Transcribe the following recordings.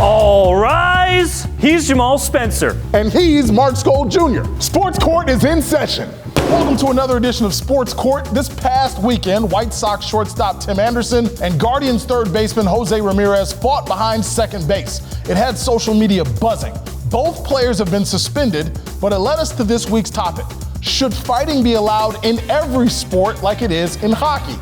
All rise. He's Jamal Spencer. And he's Mark Skoll Jr. Sports Court is in session. Welcome to another edition of Sports Court. This past weekend, White Sox shortstop Tim Anderson and Guardians third baseman Jose Ramirez fought behind second base. It had social media buzzing. Both players have been suspended, but it led us to this week's topic. Should fighting be allowed in every sport like it is in hockey?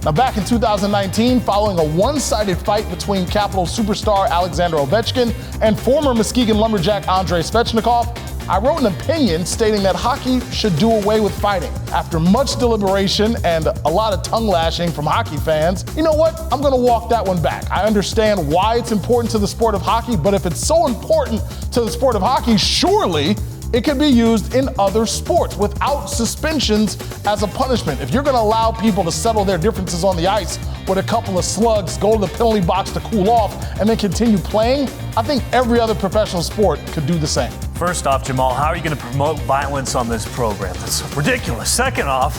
Now, back in 2019, following a one-sided fight between Capital superstar Alexander Ovechkin and former Muskegon Lumberjack Andrei Svechnikov, I wrote an opinion stating that hockey should do away with fighting. After much deliberation and a lot of tongue lashing from hockey fans, you know what? I'm gonna walk that one back. I understand why it's important to the sport of hockey, but if it's so important to the sport of hockey, surely it can be used in other sports without suspensions as a punishment. If you're gonna allow people to settle their differences on the ice with a couple of slugs, go to the penalty box to cool off, and then continue playing, I think every other professional sport could do the same. First off, Jamal, how are you going to promote violence on this program? That's ridiculous. Second off,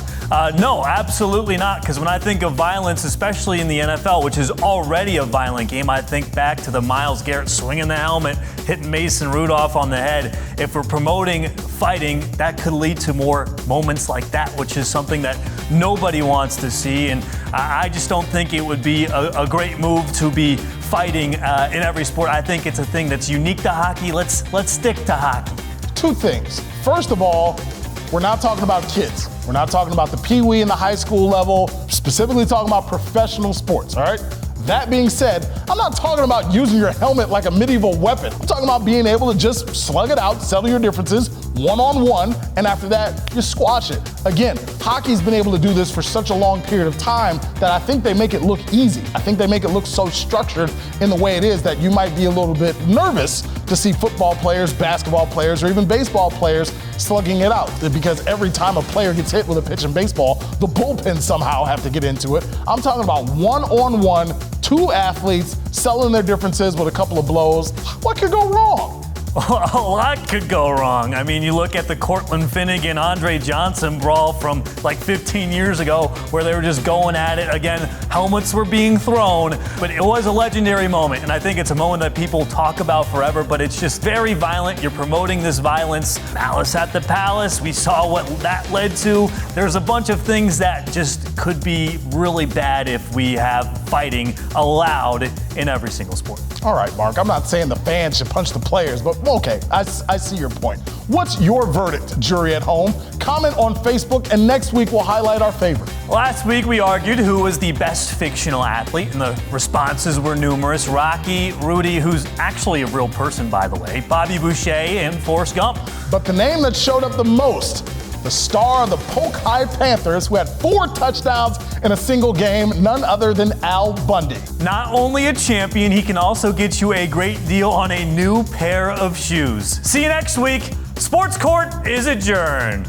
no, absolutely not. Because when I think of violence, especially in the NFL, which is already a violent game, I think back to the Myles Garrett swinging the helmet, hitting Mason Rudolph on the head. If we're promoting fighting, that could lead to more moments like that, which is something that nobody wants to see. And I just don't think it would be a great move to be fighting in every sport. I think it's a thing that's unique to hockey. Let's stick to hockey. Two things. First of all, we're not talking about kids. We're not talking about the peewee and the high school level, specifically talking about professional sports, all right? That being said, I'm not talking about using your helmet like a medieval weapon. I'm talking about being able to just slug it out, settle your differences one-on-one, and after that, you squash it. Again, hockey's been able to do this for such a long period of time that I think they make it look easy. I think they make it look so structured in the way it is that you might be a little bit nervous to see football players, basketball players, or even baseball players slugging it out. Because every time a player gets hit with a pitch in baseball, the bullpen somehow have to get into it. I'm talking about one-on-one, two athletes settling their differences with a couple of blows. What could go wrong? A lot could go wrong. I mean, you look at the Cortland Finnegan, Andre Johnson brawl from like 15 years ago where they were just going at it. Again, helmets were being thrown, but it was a legendary moment. And I think it's a moment that people talk about forever, but it's just very violent. You're promoting this violence. Malice at the Palace, we saw what that led to. There's a bunch of things that just could be really bad if we have fighting allowed in every single sport. All right, Mark, I'm not saying the fans should punch the players, but okay, I see your point. What's your verdict, jury at home? Comment on Facebook, and next week we'll highlight our favorite. Last week we argued who was the best fictional athlete, and the responses were numerous. Rocky, Rudy, who's actually a real person, by the way, Bobby Boucher, and Forrest Gump. But the name that showed up the most, the star of the Polk High Panthers, who had 4 touchdowns in a single game, none other than Al Bundy. Not only a champion, he can also get you a great deal on a new pair of shoes. See you next week. Sports Court is adjourned.